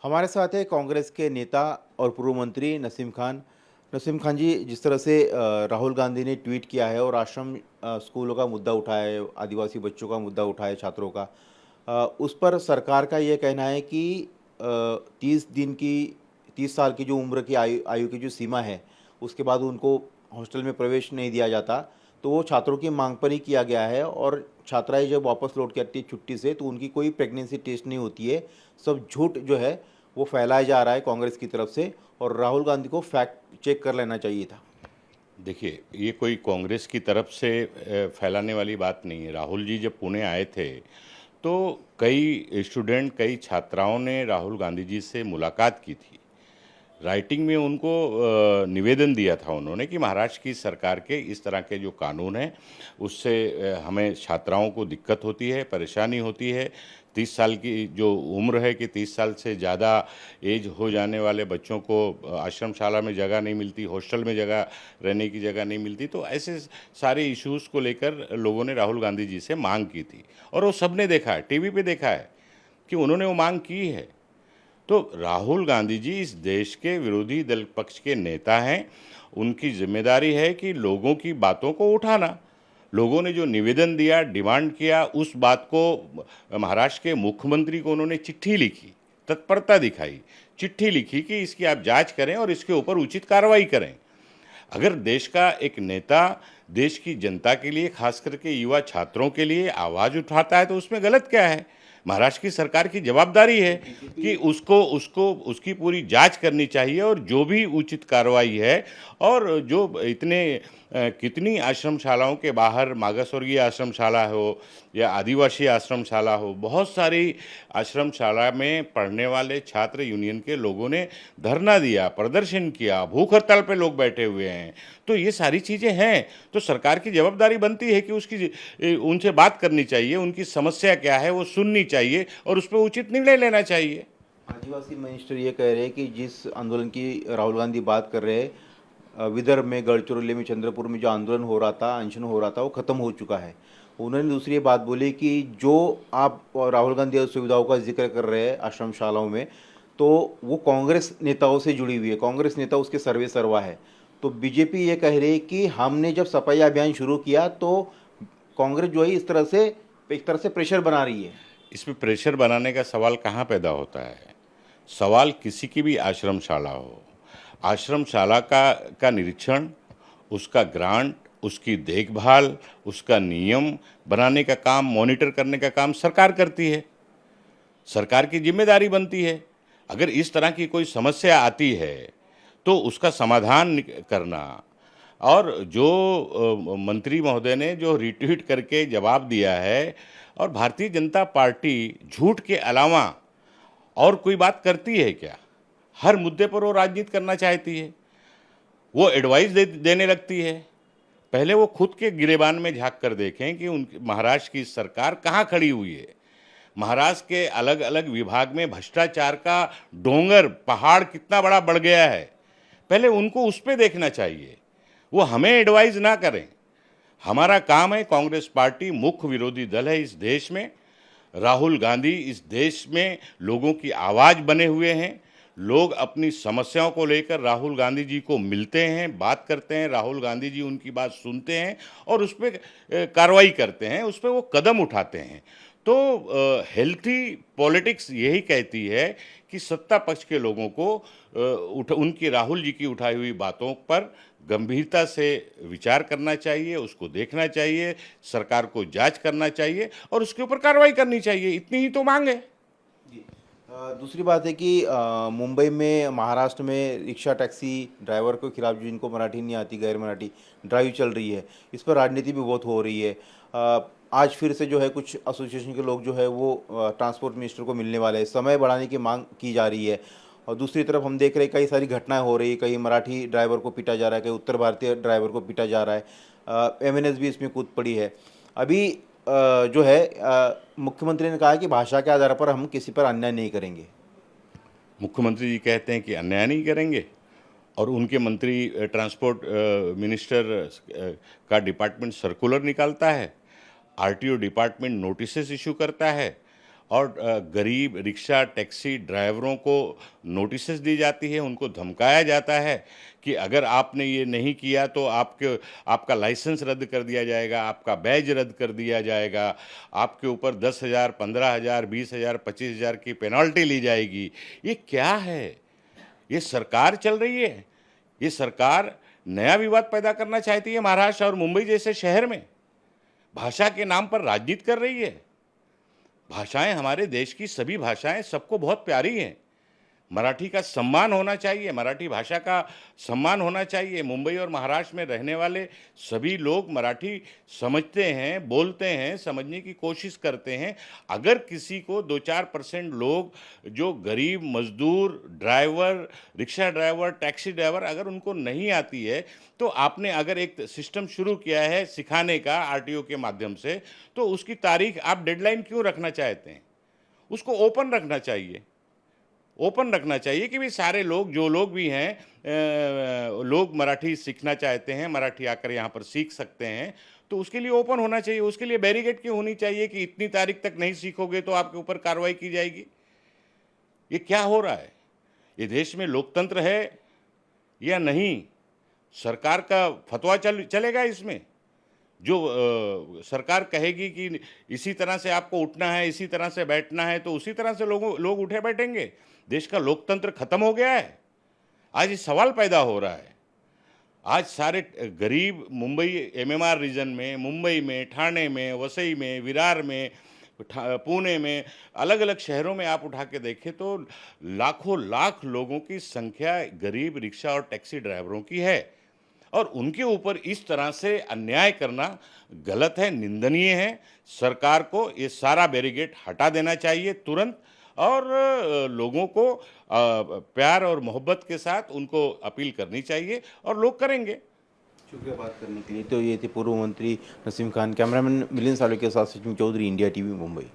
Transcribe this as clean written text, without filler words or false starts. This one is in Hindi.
हमारे साथ है कांग्रेस के नेता और पूर्व मंत्री नसीम खान। नसीम खान जी, जिस तरह से राहुल गांधी ने ट्वीट किया है और आश्रम स्कूलों का मुद्दा उठाया है, आदिवासी बच्चों का मुद्दा उठाया है, छात्रों का, उस पर सरकार का ये कहना है कि 30 साल की जो उम्र की आयु आयु की जो सीमा है, उसके बाद उनको हॉस्टल में प्रवेश नहीं दिया जाता। तो वो छात्रों की मांग पर ही किया गया है और छात्राएं जब वापस लौट के आती है छुट्टी से, तो उनकी कोई प्रेगनेंसी टेस्ट नहीं होती है। सब झूठ जो है वो फैलाया जा रहा है कांग्रेस की तरफ से, और राहुल गांधी को फैक्ट चेक कर लेना चाहिए था। देखिए, ये कोई कांग्रेस की तरफ से फैलाने वाली बात नहीं है। राहुल जी जब पुणे आए थे तो कई स्टूडेंट, कई छात्राओं ने राहुल गांधी जी से मुलाकात की थी। राइटिंग में उनको निवेदन दिया था उन्होंने कि महाराष्ट्र की सरकार के इस तरह के जो कानून हैं उससे हमें छात्राओं को दिक्कत होती है, परेशानी होती है। 30 साल की जो उम्र है कि 30 साल से ज़्यादा एज हो जाने वाले बच्चों को आश्रमशाला में जगह नहीं मिलती, हॉस्टल में जगह रहने की जगह नहीं मिलती। तो ऐसे सारे इश्यूज़ को लेकर लोगों ने राहुल गांधी जी से मांग की थी और वो सबने देखा है, टीवी पे देखा है कि उन्होंने वो मांग की है। तो राहुल गांधी जी इस देश के विरोधी दल पक्ष के नेता हैं। उनकी जिम्मेदारी है कि लोगों की बातों को उठाना। लोगों ने जो निवेदन दिया, डिमांड किया, उस बात को महाराष्ट्र के मुख्यमंत्री को उन्होंने चिट्ठी लिखी, तत्परता दिखाई, चिट्ठी लिखी कि इसकी आप जांच करें और इसके ऊपर उचित कार्रवाई करें। अगर देश का एक नेता देश की जनता के लिए, खास करके युवा छात्रों के लिए आवाज़ उठाता है तो उसमें गलत क्या है? महाराष्ट्र की सरकार की जवाबदारी है कि उसको उसको उसकी पूरी जांच करनी चाहिए और जो भी उचित कार्रवाई है। और जो इतने कितनी आश्रमशालाओं के बाहर, मागासवर्गीय आश्रमशाला हो या आदिवासी आश्रमशाला हो, बहुत सारी आश्रमशाला में पढ़ने वाले छात्र यूनियन के लोगों ने धरना दिया, प्रदर्शन किया, भूख हड़ताल पे लोग बैठे हुए हैं। तो ये सारी चीज़ें हैं, तो सरकार की जवाबदारी बनती है कि उनसे बात करनी चाहिए, उनकी समस्या क्या है वो सुननी चाहिए और उस पर उचित निर्णय लेना चाहिए। आदिवासी मिनिस्टर ये कह रहे हैं कि जिस आंदोलन की राहुल गांधी बात कर रहे हैं, विदर्भ में, गढ़चिरौली में, चंद्रपुर में जो आंदोलन हो रहा था, अनशन हो रहा था, वो ख़त्म हो चुका है। उन्होंने दूसरी ये बात बोली कि जो आप राहुल गांधी सुविधाओं का जिक्र कर रहे हैं आश्रमशालाओं में, तो वो कांग्रेस नेताओं से जुड़ी हुई है, कांग्रेस नेता उसके सर्वे सर्वा है। तो बीजेपी ये कह रही है कि हमने जब सफाई अभियान शुरू किया तो कांग्रेस जो है इस तरह से, एक तरह से प्रेशर बना रही है। इसमें प्रेशर बनाने का सवाल कहाँ पैदा होता है? सवाल किसी की भी आश्रमशाला हो, आश्रमशाला का निरीक्षण, उसका ग्रांट, उसकी देखभाल, उसका नियम बनाने का काम, मॉनिटर करने का काम सरकार करती है। सरकार की जिम्मेदारी बनती है। अगर इस तरह की कोई समस्या आती है तो उसका समाधान करना। और जो मंत्री महोदय ने जो रिट्वीट करके जवाब दिया है, और भारतीय जनता पार्टी झूठ के अलावा और कोई बात करती है क्या? हर मुद्दे पर वो राजनीति करना चाहती है, वो एडवाइस देने लगती है। पहले वो खुद के गिरेबान में झांक कर देखें कि उन महाराष्ट्र की सरकार कहाँ खड़ी हुई है। महाराष्ट्र के अलग अलग विभाग में भ्रष्टाचार का डोंगर, पहाड़ कितना बड़ा बढ़ गया है। पहले उनको उस पर देखना चाहिए, वो हमें एडवाइस ना करें। हमारा काम है, कांग्रेस पार्टी मुख्य विरोधी दल है इस देश में। राहुल गांधी इस देश में लोगों की आवाज़ बने हुए हैं। लोग अपनी समस्याओं को लेकर राहुल गांधी जी को मिलते हैं, बात करते हैं, राहुल गांधी जी उनकी बात सुनते हैं और उस पर कार्रवाई करते हैं, उस पर वो कदम उठाते हैं। तो हेल्थी पॉलिटिक्स यही कहती है कि सत्ता पक्ष के लोगों को उनकी, राहुल जी की उठाई हुई बातों पर गंभीरता से विचार करना चाहिए, उसको देखना चाहिए, सरकार को जांच करना चाहिए और उसके ऊपर कार्रवाई करनी चाहिए। इतनी ही तो मांग है। जी। दूसरी बात है कि मुंबई में, महाराष्ट्र में रिक्शा टैक्सी ड्राइवर के खिलाफ, जिनको मराठी नहीं आती, गैर मराठी ड्राइव चल रही है, इस पर राजनीति भी बहुत हो रही है। आज फिर से जो है कुछ एसोसिएशन के लोग जो है वो ट्रांसपोर्ट मिनिस्टर को मिलने वाले हैं, समय बढ़ाने की मांग की जा रही है। और दूसरी तरफ हम देख रहे हैं कई सारी घटनाएं हो रही है, कहीं मराठी ड्राइवर को पीटा जा रहा है, कहीं उत्तर भारतीय ड्राइवर को पीटा जा रहा है। एमएनएस भी इसमें कूद पड़ी है। अभी जो है मुख्यमंत्री ने कहा है कि भाषा के आधार पर हम किसी पर अन्याय नहीं करेंगे। मुख्यमंत्री जी कहते हैं कि अन्याय नहीं करेंगे और उनके मंत्री, ट्रांसपोर्ट मिनिस्टर का डिपार्टमेंट सर्कुलर निकालता है, आरटीओ डिपार्टमेंट नोटिसेस इशू करता है और गरीब रिक्शा टैक्सी ड्राइवरों को नोटिस दी जाती है, उनको धमकाया जाता है कि अगर आपने ये नहीं किया तो आपका लाइसेंस रद्द कर दिया जाएगा, आपका बैज रद्द कर दिया जाएगा, आपके ऊपर 10,000, 15,000, 20,000, 25,000 की पेनल्टी ली जाएगी। ये क्या है? ये सरकार चल रही है। ये सरकार नया विवाद पैदा करना चाहती है महाराष्ट्र और मुंबई जैसे शहर में। भाषा के नाम पर राजनीति कर रही है। भाषाएं, हमारे देश की सभी भाषाएं सबको बहुत प्यारी हैं। मराठी का सम्मान होना चाहिए, मराठी भाषा का सम्मान होना चाहिए। मुंबई और महाराष्ट्र में रहने वाले सभी लोग मराठी समझते हैं, बोलते हैं, समझने की कोशिश करते हैं। अगर किसी को 2-4% लोग जो गरीब मजदूर, driver, rickshaw driver, taxi driver, अगर उनको नहीं आती है, तो आपने अगर एक सिस्टम शुरू किया है सिखाने का आरटीओ के माध्यम से, तो उसकी तारीख आप डेडलाइन क्यों रखना चाहते हैं? उसको ओपन रखना चाहिए। ओपन रखना चाहिए कि भाई सारे लोग, जो लोग भी हैं, लोग मराठी सीखना चाहते हैं, मराठी आकर यहाँ पर सीख सकते हैं, तो उसके लिए ओपन होना चाहिए। उसके लिए बैरिकेड क्यों होनी चाहिए कि इतनी तारीख तक नहीं सीखोगे तो आपके ऊपर कार्रवाई की जाएगी? ये क्या हो रहा है? ये देश में लोकतंत्र है या नहीं? सरकार का फतवा चलेगा इसमें? जो सरकार कहेगी कि इसी तरह से आपको उठना है, इसी तरह से बैठना है, तो उसी तरह से लोग उठे बैठेंगे। देश का लोकतंत्र खत्म हो गया है। आज ये सवाल पैदा हो रहा है। आज सारे गरीब मुंबई एमएमआर रीजन में, मुंबई में, ठाणे में, वसई में, विरार में, पुणे में, अलग अलग शहरों में आप उठा के देखें तो लाखों लाख लोगों की संख्या गरीब रिक्शा और टैक्सी ड्राइवरों की है। और उनके ऊपर इस तरह से अन्याय करना गलत है, निंदनीय है। सरकार को ये सारा बैरिकेड हटा देना चाहिए तुरंत, और लोगों को प्यार और मोहब्बत के साथ उनको अपील करनी चाहिए, और लोग करेंगे। शुक्रिया बात करने के लिए। तो ये थे पूर्व मंत्री नसीम खान। कैमरामैन मिलिंद सावले के साथ सचिन चौधरी, इंडिया टीवी, मुंबई।